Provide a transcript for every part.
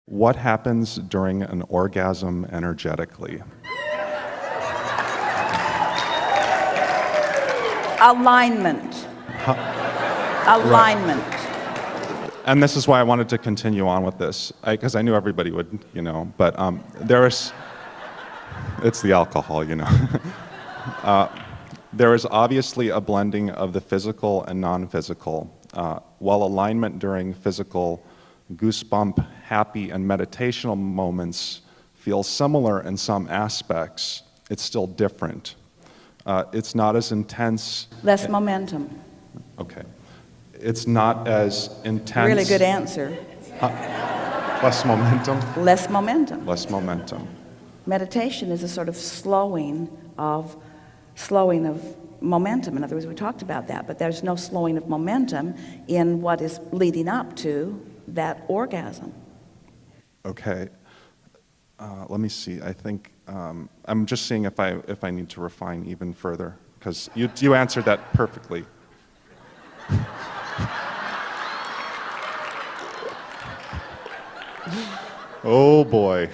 What happens during an orgasm energetically? Alignment. Alignment. And this is why I wanted to continue on with this, because I knew everybody would, but it's the alcohol, There is obviously a blending of the physical and non-physical. While alignment during physical, goosebump, happy, and meditational moments feel similar in some aspects, it's still different. It's not as intense. Less momentum. Okay. It's not as intense. Really good answer. Less momentum? Less momentum. Less momentum. Meditation is a sort of slowing of momentum. In other words, we talked about that, but there's no slowing of momentum in what is leading up to that orgasm. Okay. Let me see. I think I'm just seeing if I need to refine even further, because you answered that perfectly. Oh boy.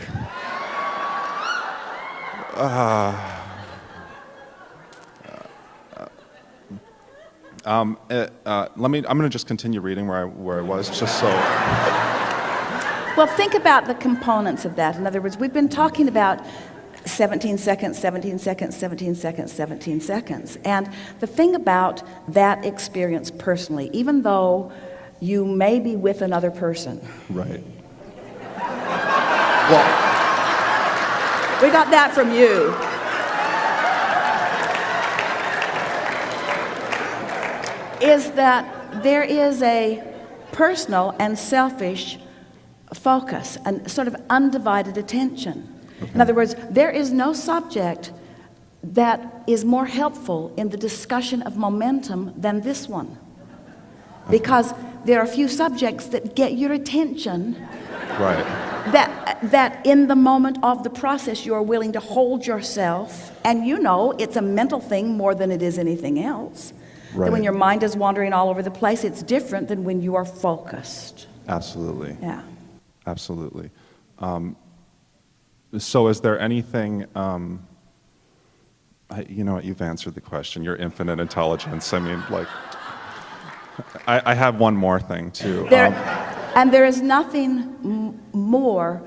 I'm going to just continue reading where I was, just so. Well, think about the components of that. In other words, we've been talking about 17 seconds, 17 seconds, 17 seconds, 17 seconds. And the thing about that experience personally, even though you may be with another person. Right. Well, we got that from you. Is that there is a personal and selfish focus and sort of undivided attention. Okay. In other words, there is no subject that is more helpful in the discussion of momentum than this one. Because there are a few subjects that get your attention. Right. That in the moment of the process you are willing to hold yourself, and it's a mental thing more than it is anything else. Right. That when your mind is wandering all over the place, it's different than when you are focused. Absolutely. Yeah. Absolutely. So is there anything, you know what, you've answered the question, your infinite intelligence. I mean, I have one more thing too. And there is nothing more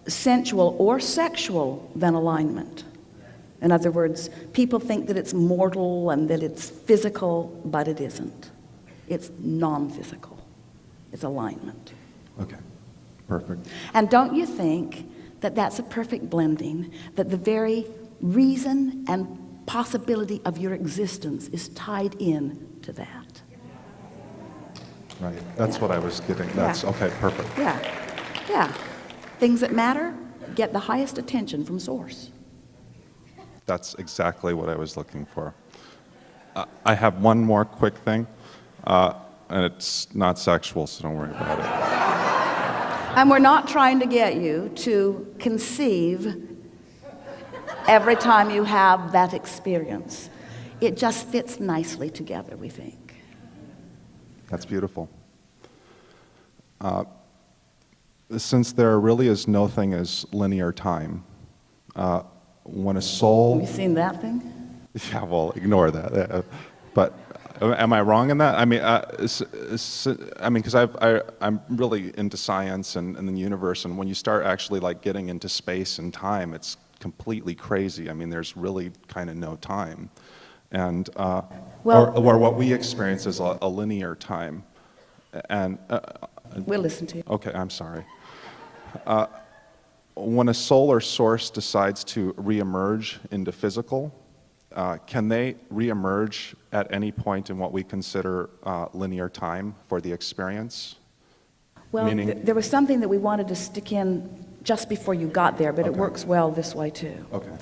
sensual or sexual than alignment. In other words, people think that it's mortal and that it's physical, but it isn't. It's non-physical. It's alignment. Okay, perfect. And don't you think that that's a perfect blending, that the very reason and possibility of your existence is tied in to that? Right, that's what I was getting. That's okay, perfect. Yeah. Things that matter get the highest attention from source. That's exactly what I was looking for. I have one more quick thing, and it's not sexual, so don't worry about it. And we're not trying to get you to conceive every time you have that experience. It just fits nicely together, we think. That's beautiful. Since there really is no thing as linear time, when a soul... Have you seen that thing? Yeah, well, ignore that. But am I wrong in that? I mean, because I'm really into science and the universe, and when you start actually getting into space and time, it's completely crazy. I mean, there's really kind of no time. And or what we experience is a linear time. And we'll listen to you. Okay, I'm sorry. When a soul or source decides to reemerge into physical, can they reemerge at any point in what we consider linear time for the experience? Well, there was something that we wanted to stick in just before you got there, but it works well this way too. Okay.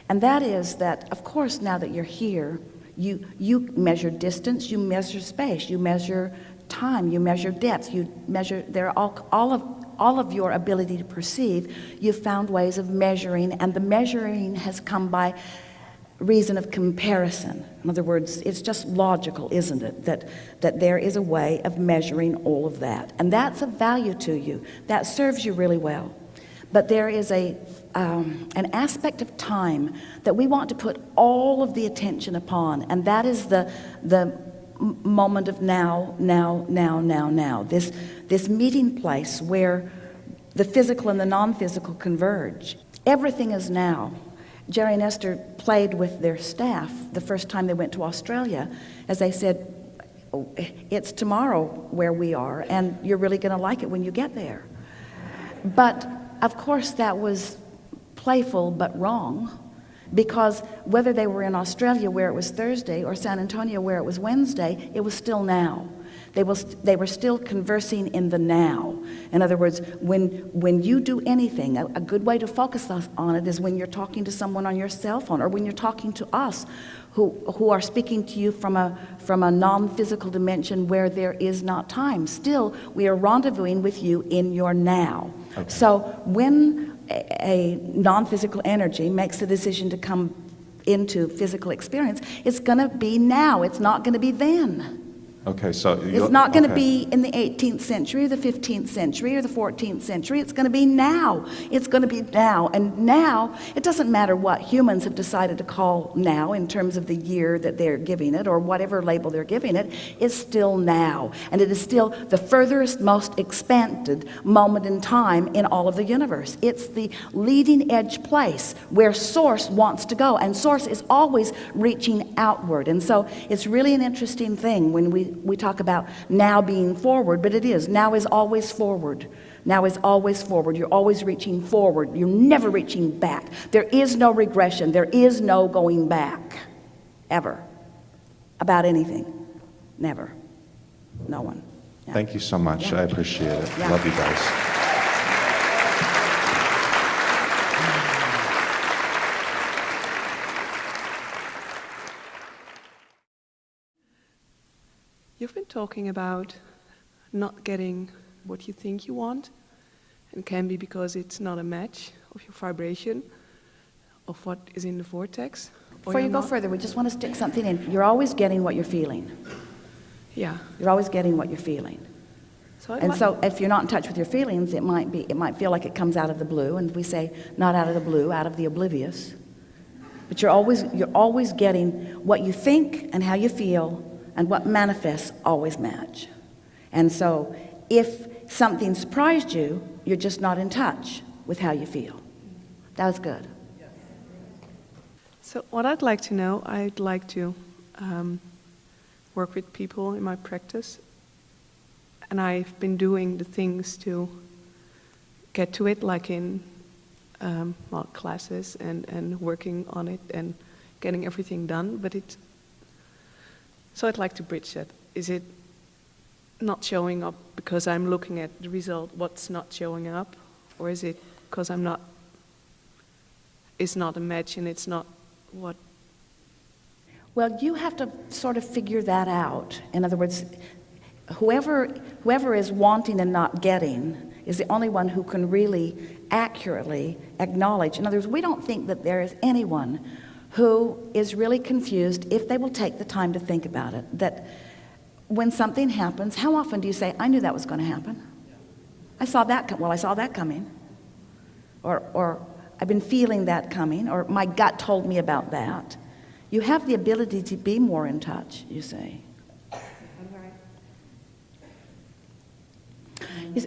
And that is that, of course, now that you're here, you measure distance, you measure space, you measure time, you measure depth, you measure, all of your ability to perceive, you've found ways of measuring, and the measuring has come by reason of comparison. In other words, it's just logical, isn't it, that there is a way of measuring all of that. And that's of value to you. That serves you really well. But there is an aspect of time that we want to put all of the attention upon, and that is the moment of now. This meeting place where the physical and the non-physical converge. Everything is now. Jerry and Esther played with their staff the first time they went to Australia, as they said, it's tomorrow where we are, and you're really going to like it when you get there. But of course that was playful but wrong, because whether they were in Australia where it was Thursday or San Antonio where it was Wednesday, it was still now. They were still conversing in the now. In other words, when you do anything, a good way to focus on it is when you're talking to someone on your cell phone, or when you're talking to us who are speaking to you from a non-physical dimension where there is not time. Still, we are rendezvousing with you in your now. Okay. So when a non-physical energy makes the decision to come into physical experience, it's going to be now. It's not going to be then. Okay, so it's not going to be in the 18th century or the 15th century or the 14th century. It's going to be now. It's going to be now. And now, it doesn't matter what humans have decided to call now in terms of the year that they're giving it or whatever label they're giving it, it's still now. And it is still the furthest, most expanded moment in time in all of the universe. It's the leading edge place where Source wants to go. And Source is always reaching outward. And so it's really an interesting thing when we talk about now being forward, but it is. Now is always forward. Now is always forward. You're always reaching forward. You're never reaching back. There is no regression. There is no going back, ever, about anything. Never. No one. Yeah. Thank you so much. Yeah. I appreciate it. Yeah. Love you guys. You've been talking about not getting what you think you want, and it can be because it's not a match of your vibration, of what is in the vortex. Before you go further, we just want to stick something in. You're always getting what you're feeling. Yeah. You're always getting what you're feeling. So if you're not in touch with your feelings, it might feel like it comes out of the blue, and we say not out of the blue, out of the oblivious. But you're always getting what you think and how you feel. And what manifests always match. And so if something surprised you, you're just not in touch with how you feel. That was good. So what I'd like to know, I'd like to work with people in my practice. And I've been doing the things to get to it, like in classes and working on it and getting everything done. So I'd like to bridge that. Is it not showing up because I'm looking at the result, what's not showing up? Or is it because it's not a match and it's not what? Well, you have to sort of figure that out. In other words, whoever is wanting and not getting is the only one who can really accurately acknowledge. In other words, we don't think that there is anyone who is really confused if they will take the time to think about it. That when something happens, how often do you say, I knew that was going to happen? I saw that coming. Or I've been feeling that coming, or my gut told me about that. You have the ability to be more in touch, you say.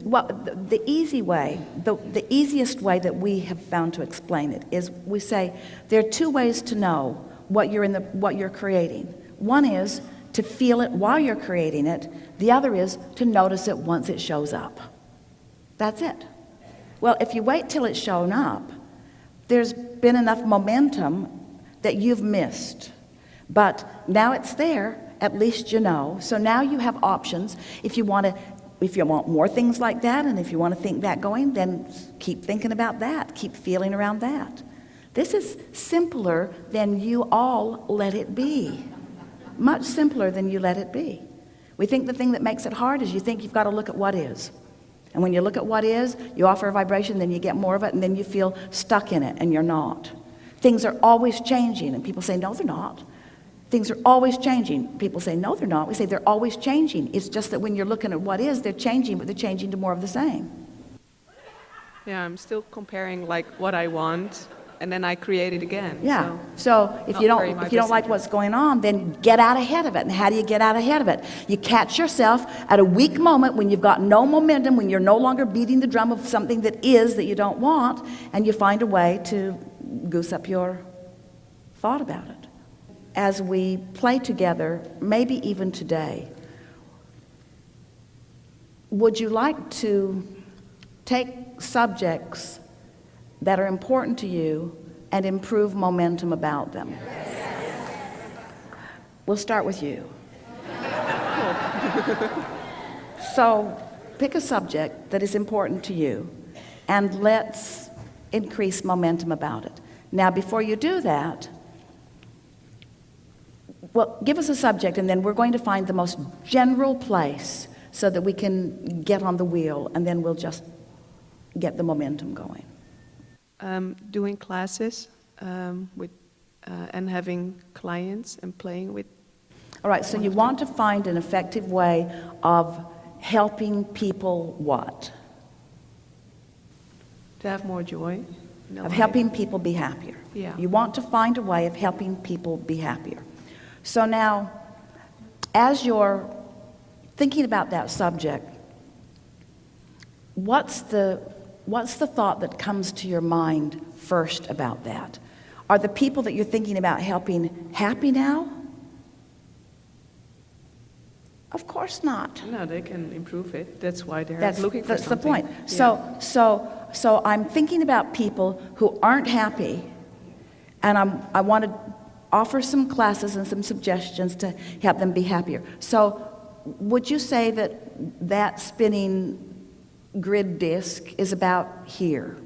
Well, the easy way, the easiest way that we have found to explain it is we say there are two ways to know what you're creating. One is to feel it while you're creating it. The other is to notice it once it shows up. That's it. Well, if you wait till it's shown up, there's been enough momentum that you've missed. But now it's there, at least you know. So now you have options. If you want more things like that, and if you want to think that going, then keep thinking about that. Keep feeling around that. This is simpler than you all let it be. Much simpler than you let it be. We think the thing that makes it hard is you think you've got to look at what is. And when you look at what is, you offer a vibration, then you get more of it, and then you feel stuck in it, and you're not. Things are always changing, and people say, no, they're not. Things are always changing. People say, no, they're not. We say, they're always changing. It's just that when you're looking at what is, they're changing, but they're changing to more of the same. Yeah, I'm still comparing like what I want, and then I create it again. Yeah. So if you don't like what's going on, then get out ahead of it. And how do you get out ahead of it? You catch yourself at a weak moment when you've got no momentum, when you're no longer beating the drum of something that you don't want, and you find a way to goose up your thought about it. As we play together, maybe even today, would you like to take subjects that are important to you and improve momentum about them? We'll start with you. So pick a subject that is important to you and let's increase momentum about it. Now, before you do that, well, give us a subject, and then we're going to find the most general place so that we can get on the wheel, and then we'll just get the momentum going. Doing classes with and having clients and playing with. All right, so you want to find an effective way of helping people what? To have more joy. Of helping people be happier. Yeah. You want to find a way of helping people be happier. So now, as you're thinking about that subject, what's the thought that comes to your mind first about that? Are the people that you're thinking about helping happy now? Of course not. No, they can improve it. That's why they're looking for that's something. That's the point. Yeah. So I'm thinking about people who aren't happy, and I want to offer some classes and some suggestions to help them be happier. So would you say that spinning grid disc is about here?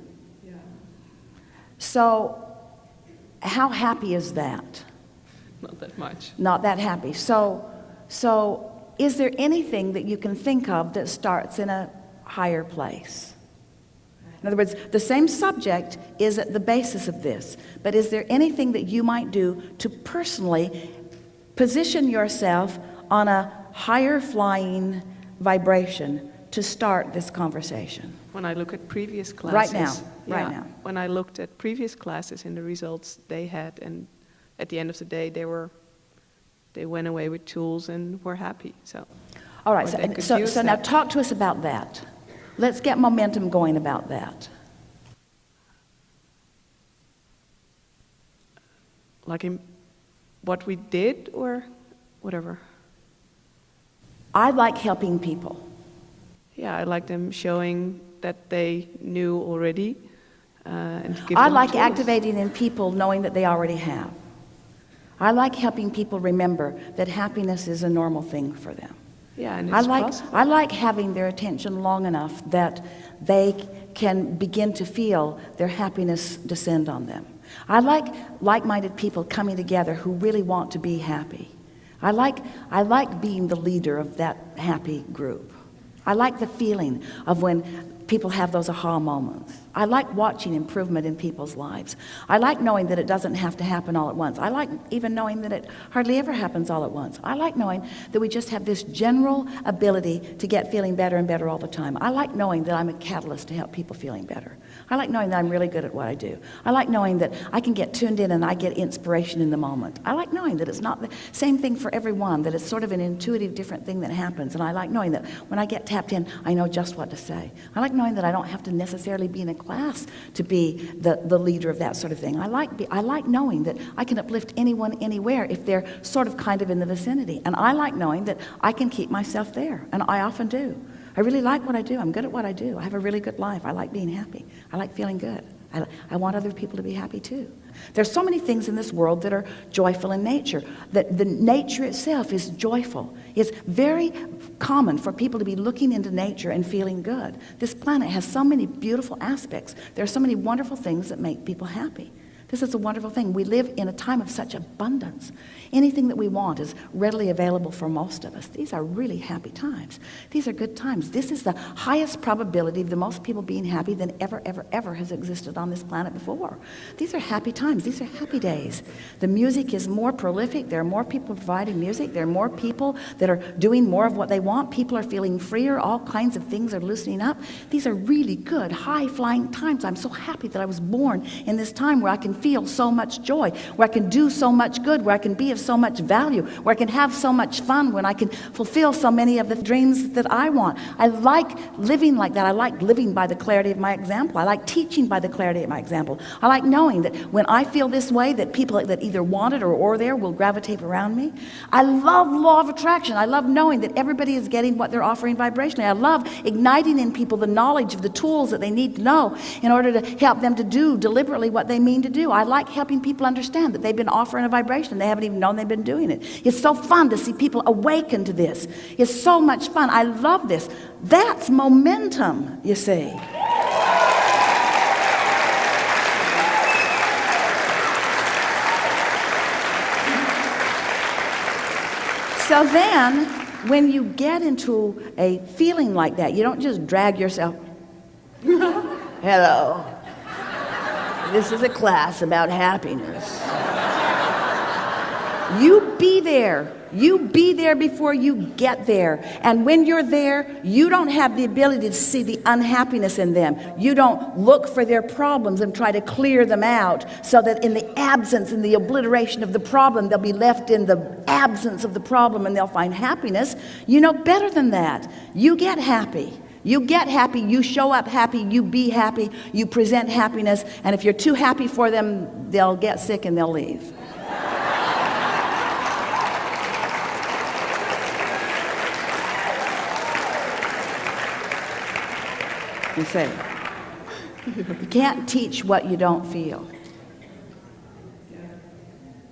Yeah. So how happy is that? Not that much. Not that happy. So is there anything that you can think of that starts in a higher place? In other words, the same subject is at the basis of this, but is there anything that you might do to personally position yourself on a higher flying vibration to start this conversation? When I look at previous classes. Right now. When I looked at previous classes and the results they had, and at the end of the day, they went away with tools and were happy. So. All right. So now talk to us about that. Let's get momentum going about that. Like in what we did or whatever? I like helping people. Yeah, I like them showing that they knew already and give I them like tools. activating in people knowing that they already have. I like helping people remember that happiness is a normal thing for them. Yeah, and it's possible. I like having their attention long enough that they can begin to feel their happiness descend on them. I like like-minded people coming together who really want to be happy. I like being the leader of that happy group. I like the feeling of when people have those aha moments. I like watching improvement in people's lives. I like knowing that it doesn't have to happen all at once. I like even knowing that it hardly ever happens all at once. I like knowing that we just have this general ability to get feeling better and better all the time. I like knowing that I'm a catalyst to help people feeling better. I like knowing that I'm really good at what I do. I like knowing that I can get tuned in and I get inspiration in the moment. I like knowing that it's not the same thing for everyone, that it's sort of an intuitive different thing that happens. And I like knowing that when I get tapped in, I know just what to say. I like knowing that I don't have to necessarily be in a class to be the leader of that sort of thing. I like knowing that I can uplift anyone anywhere if they're sort of kind of in the vicinity. And I like knowing that I can keep myself there. And I often do. I really like what I do. I'm good at what I do. I have a really good life. I like being happy. I like feeling good. I want other people to be happy too. There's so many things in this world that are joyful in nature, that the nature itself is joyful. It's very common for people to be looking into nature and feeling good. This planet has so many beautiful aspects. There are so many wonderful things that make people happy. This is a wonderful thing. We live in a time of such abundance. Anything that we want is readily available for most of us. These are really happy times. These are good times. This is the highest probability of the most people being happy than ever, ever, ever has existed on this planet before. These are happy times. These are happy days. The music is more prolific. There are more people providing music. There are more people that are doing more of what they want. People are feeling freer. All kinds of things are loosening up. These are really good, high-flying times. I'm so happy that I was born in this time where I can feel so much joy, where I can do so much good, where I can be of so much value, where I can have so much fun, when I can fulfill so many of the dreams that I want. I like living like that. I like living by the clarity of my example. I like teaching by the clarity of my example. I like knowing that when I feel this way, that people that either want it or there will gravitate around me. I love law of attraction. I love knowing that everybody is getting what they're offering vibrationally. I love igniting in people the knowledge of the tools that they need to know in order to help them to do deliberately what they mean to do. I like helping people understand that they've been offering a vibration and they haven't even known they've been doing it. It's so fun to see people awaken to this. It's so much fun. I love this. That's momentum, you see. So then, when you get into a feeling like that, you don't just drag yourself. Hello. This is a class about happiness. You be there. You be there before you get there. And when you're there, you don't have the ability to see the unhappiness in them. You don't look for their problems and try to clear them out so that in the absence, in the obliteration of the problem, they'll be left in the absence of the problem and they'll find happiness. You know better than that. You get happy. You get happy, you show up happy, you be happy, you present happiness, and if you're too happy for them, they'll get sick and they'll leave. You see, you can't teach what you don't feel.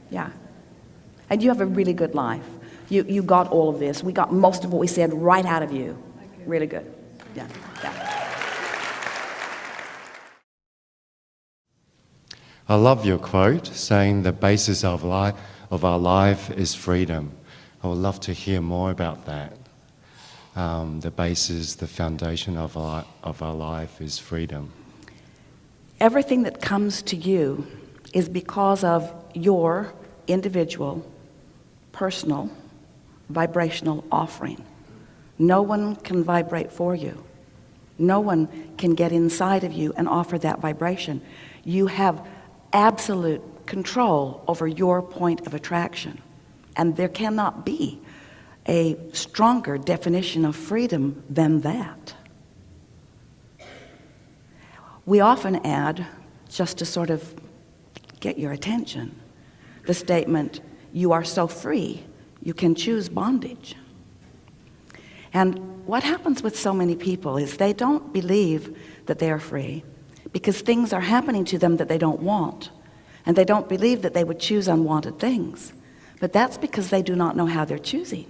Yeah. And you have a really good life. You got all of this. We got most of what we said right out of you. Really good. Yeah. I love your quote saying the basis of our life is freedom. I would love to hear more about that. The basis, the foundation of our life is freedom. Everything that comes to you is because of your individual, personal, vibrational offering. No one can vibrate for you. No one can get inside of you and offer that vibration. You have absolute control over your point of attraction. And there cannot be a stronger definition of freedom than that. We often add, just to sort of get your attention, the statement, you are so free, you can choose bondage. And what happens with so many people is they don't believe that they are free because things are happening to them that they don't want. And they don't believe that they would choose unwanted things. But that's because they do not know how they're choosing.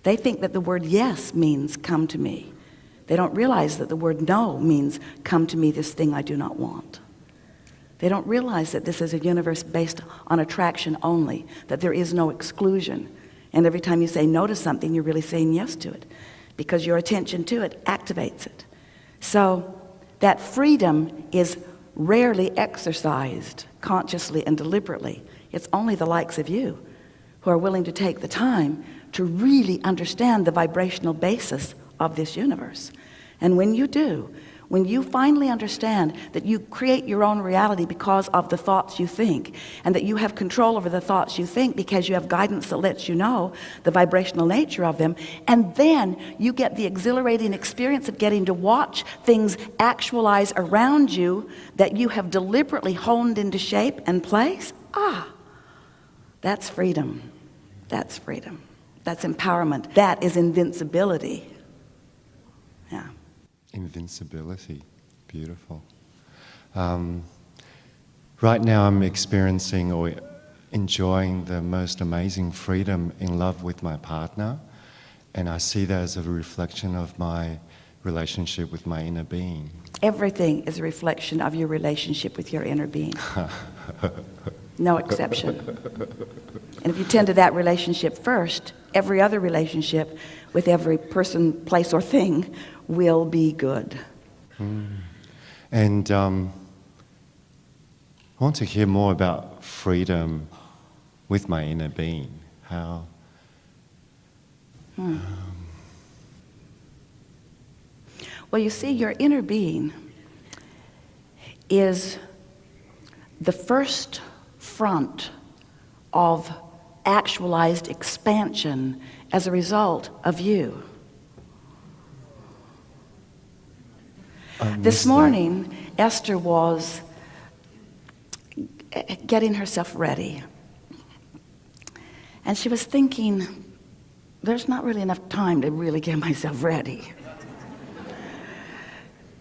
They think that the word yes means come to me. They don't realize that the word no means come to me, this thing I do not want. They don't realize that this is a universe based on attraction only, that there is no exclusion. And every time you say no to something, you're really saying yes to it because your attention to it activates it. So that freedom is rarely exercised consciously and deliberately. It's only the likes of you who are willing to take the time to really understand the vibrational basis of this universe. And when you do, when you finally understand that you create your own reality because of the thoughts you think, and that you have control over the thoughts you think because you have guidance that lets you know the vibrational nature of them, and then you get the exhilarating experience of getting to watch things actualize around you that you have deliberately honed into shape and place, that's freedom. That's freedom. That's empowerment. That is invincibility. Yeah. Invincibility. Beautiful. Right now I'm experiencing or enjoying the most amazing freedom in love with my partner, and I see that as a reflection of my relationship with my inner being. Everything is a reflection of your relationship with your inner being. No exception. And if you tend to that relationship first, every other relationship with every person, place, or thing will be good. And I want to hear more about freedom with my inner being. How? Well, you see, your inner being is the first front of actualized expansion as a result of you. This morning, Esther was getting herself ready. And she was thinking, there's not really enough time to really get myself ready.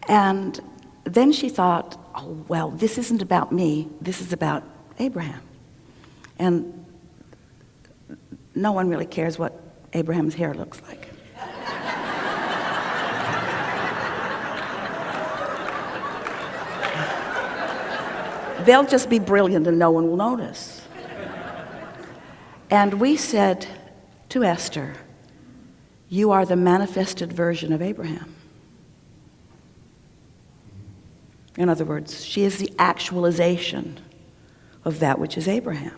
And then she thought, oh, well, this isn't about me, this is about Abraham. And no one really cares what Abraham's hair looks like. They'll just be brilliant and no one will notice. And we said to Esther, you are the manifested version of Abraham. In other words, she is the actualization of that which is Abraham.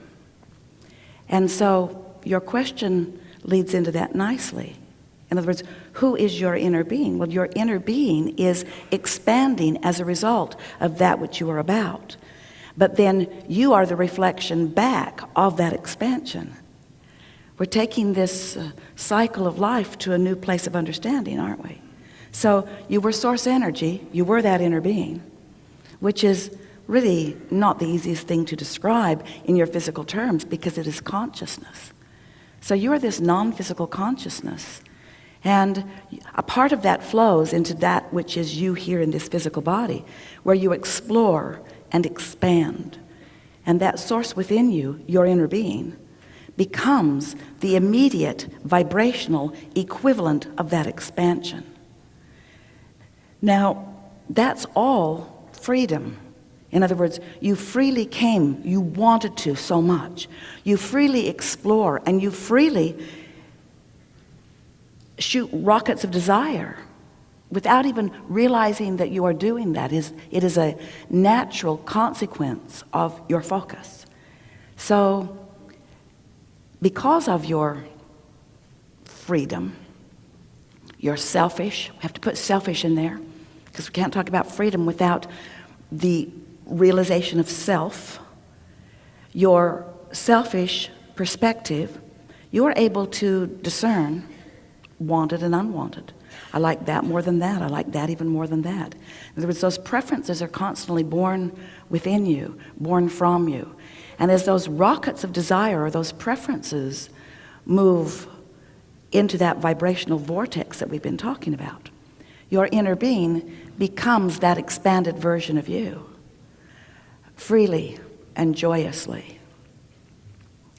And so your question leads into that nicely. In other words, who is your inner being? Well, your inner being is expanding as a result of that which you are about. But then you are the reflection back of that expansion. We're taking this cycle of life to a new place of understanding, aren't we? So you were source energy, you were that inner being, which is really not the easiest thing to describe in your physical terms because it is consciousness. So you are this non-physical consciousness. And a part of that flows into that which is you here in this physical body, where you explore and expand. And that source within you, your inner being, becomes the immediate vibrational equivalent of that expansion. Now, that's all freedom. In other words, you freely came, you wanted to so much. You freely explore and you freely shoot rockets of desire without even realizing that you are doing that. It is a natural consequence of your focus. So, because of your freedom, you're selfish. We have to put selfish in there because we can't talk about freedom without the realization of self. Your selfish perspective, you're able to discern wanted and unwanted. I like that more than that. I like that even more than that. In other words, those preferences are constantly born within you, born from you. And as those rockets of desire or those preferences move into that vibrational vortex that we've been talking about, your inner being becomes that expanded version of you, freely and joyously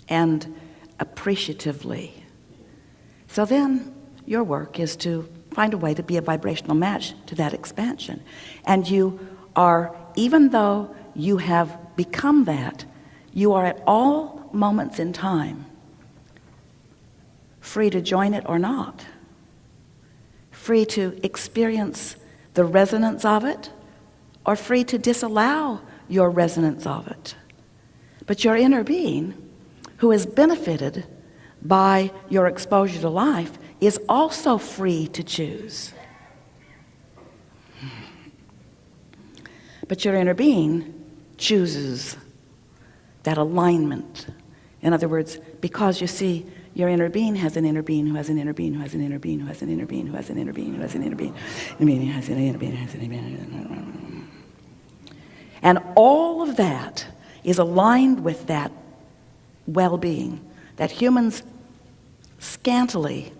and appreciatively. So then your work is to find a way to be a vibrational match to that expansion. And you are, even though you have become that, you are at all moments in time free to join it or not, free to experience the resonance of it, or free to disallow your resonance of it. But your inner being, who has benefited by your exposure to life, is also free to choose. But your inner being chooses that alignment. In other words, because you see, your inner being has an inner being who has an inner being who has an inner being who has an inner being who has an inner being who has an inner being who has an inner being who has an inner being. And all of that is aligned with that well-being that humans scantily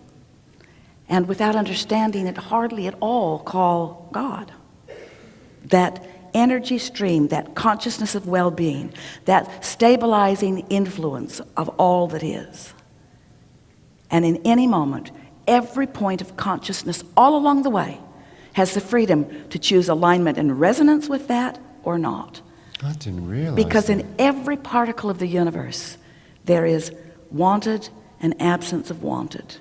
and without understanding it hardly at all call God. That energy stream, that consciousness of well-being, that stabilizing influence of all that is. And in any moment, every point of consciousness all along the way has the freedom to choose alignment and resonance with that or not. I didn't realize Because that. in every particle of the universe, there is wanted and absence of wanted.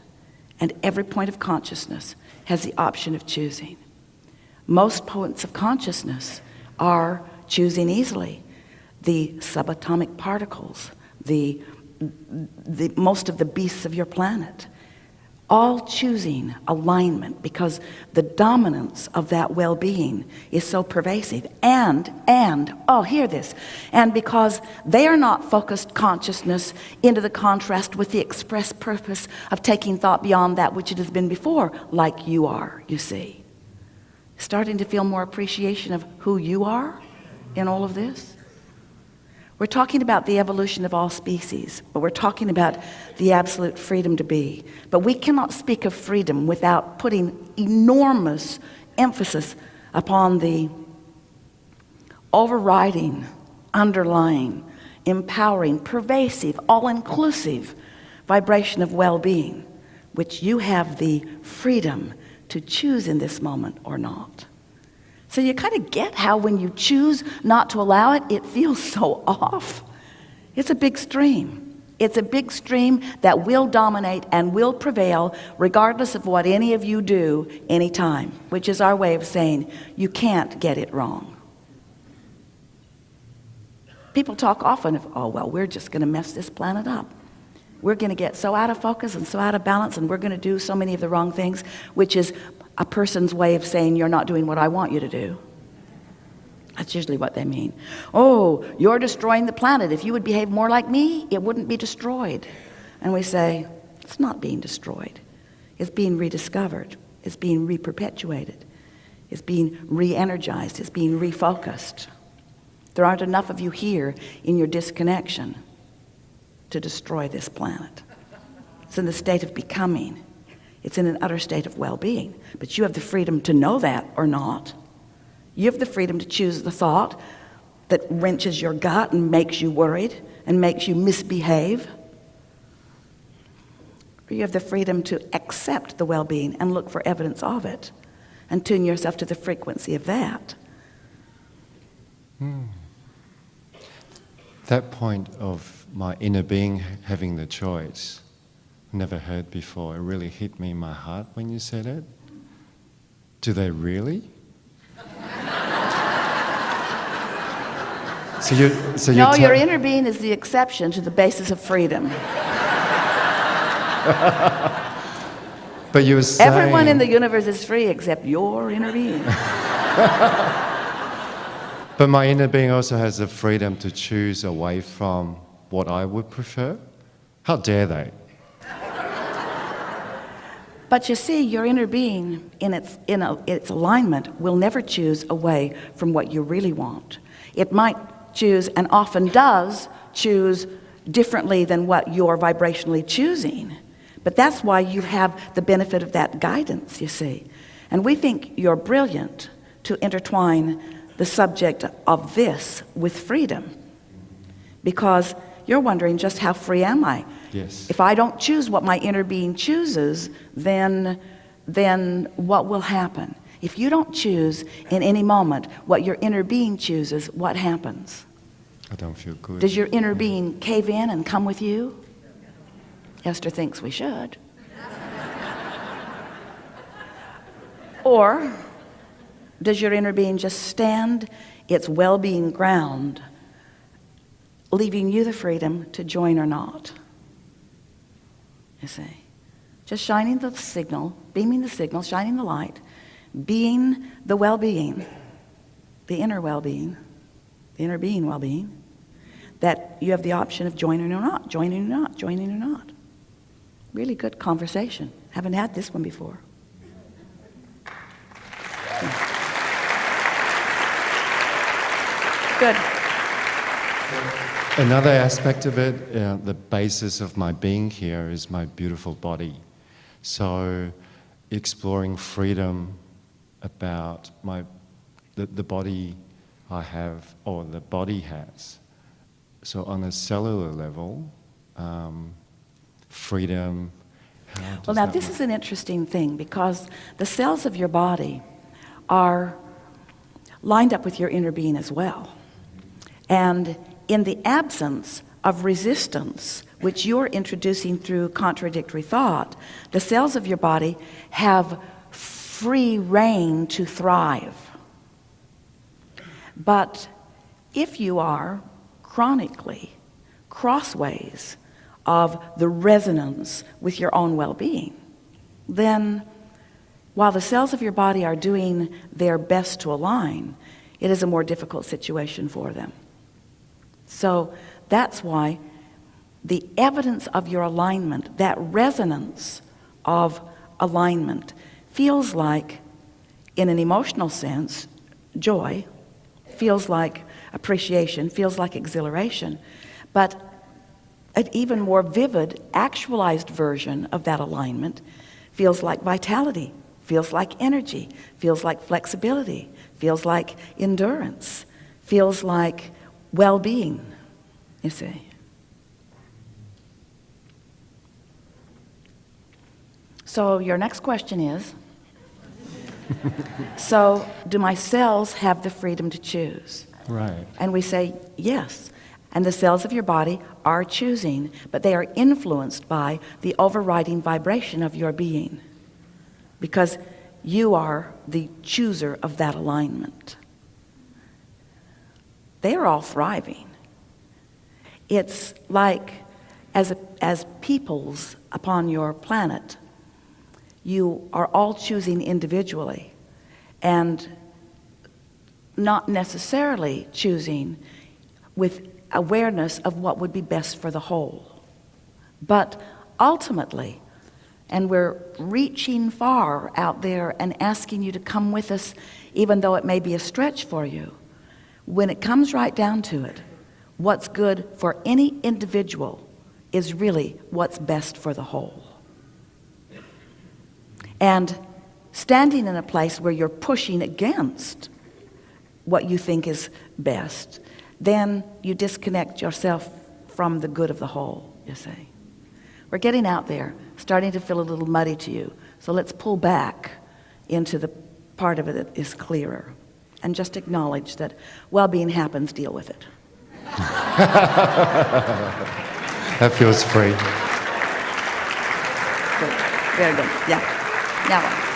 And every point of consciousness has the option of choosing. Most points of consciousness are choosing easily. The subatomic particles, the most of the beasts of your planet, all choosing alignment because the dominance of that well-being is so pervasive. And, oh, hear this, and because they are not focused consciousness into the contrast with the express purpose of taking thought beyond that which it has been before, like you are, you see. Starting to feel more appreciation of who you are in all of this. We're talking about the evolution of all species, but we're talking about the absolute freedom to be. But we cannot speak of freedom without putting enormous emphasis upon the overriding, underlying, empowering, pervasive, all-inclusive vibration of well-being, which you have the freedom to choose in this moment or not. So you kind of get how when you choose not to allow it, it feels so off. It's a big stream. It's a big stream that will dominate and will prevail regardless of what any of you do anytime, which is our way of saying you can't get it wrong. People talk often of, oh, well, we're just going to mess this planet up. We're going to get so out of focus and so out of balance, and we're going to do so many of the wrong things, which is a person's way of saying you're not doing what I want you to do. That's usually what they mean. Oh, you're destroying the planet. If you would behave more like me, it wouldn't be destroyed. And we say, it's not being destroyed. It's being rediscovered. It's being re-perpetuated. It's being re-energized. It's being refocused. There aren't enough of you here in your disconnection to destroy this planet. It's in the state of becoming. It's in an utter state of well-being. But you have the freedom to know that or not. You have the freedom to choose the thought that wrenches your gut and makes you worried and makes you misbehave. Or you have the freedom to accept the well-being and look for evidence of it and tune yourself to the frequency of that. That point of my inner being having the choice, never heard before. It really hit me in my heart when you said it. Do they really? No, your inner being is the exception to the basis of freedom. But you were saying... Everyone in the universe is free except your inner being. But my inner being also has the freedom to choose away from what I would prefer. How dare they? But you see, your inner being, in its alignment, will never choose away from what you really want. It might choose, and often does, choose differently than what you're vibrationally choosing. But that's why you have the benefit of that guidance, you see. And we think you're brilliant to intertwine the subject of this with freedom. Because you're wondering, just how free am I? Yes. If I don't choose what my inner being chooses, then what will happen? If you don't choose in any moment what your inner being chooses, what happens? I don't feel good. Does your inner being cave in and come with you? Esther thinks we should. Or does your inner being just stand its well-being ground, leaving you the freedom to join or not? You see, just shining the signal, beaming the signal, shining the light, being the well-being, the inner well-being, the inner being well-being, that you have the option of joining or not, joining or not, joining or not. Really good conversation. Haven't had this one before. Good. Another aspect of it, the basis of my being here is my beautiful body. So exploring freedom about the body I have, or the body has. So on a cellular level, freedom. Well, now this is an interesting thing, because the cells of your body are lined up with your inner being as well. And in the absence of resistance, which you're introducing through contradictory thought, the cells of your body have free rein to thrive. But if you are chronically crossways of the resonance with your own well-being, then while the cells of your body are doing their best to align, it is a more difficult situation for them. So that's why the evidence of your alignment, that resonance of alignment, feels like, in an emotional sense, joy, feels like appreciation, feels like exhilaration, but an even more vivid, actualized version of that alignment feels like vitality, feels like energy, feels like flexibility, feels like endurance, feels like well-being, you see. So your next question is, so do my cells have the freedom to choose? Right. And we say, yes. And the cells of your body are choosing, but they are influenced by the overriding vibration of your being, because you are the chooser of that alignment. They are all thriving. It's like, as peoples upon your planet, you are all choosing individually and not necessarily choosing with awareness of what would be best for the whole. But ultimately, and we're reaching far out there and asking you to come with us, even though it may be a stretch for you, when it comes right down to it, what's good for any individual is really what's best for the whole. And standing in a place where you're pushing against what you think is best, then you disconnect yourself from the good of the whole, you see. We're getting out there, starting to feel a little muddy to you. So let's pull back into the part of it that is clearer and just acknowledge that well-being happens, deal with it. That feels free. Good. Very good. Yeah. Now what?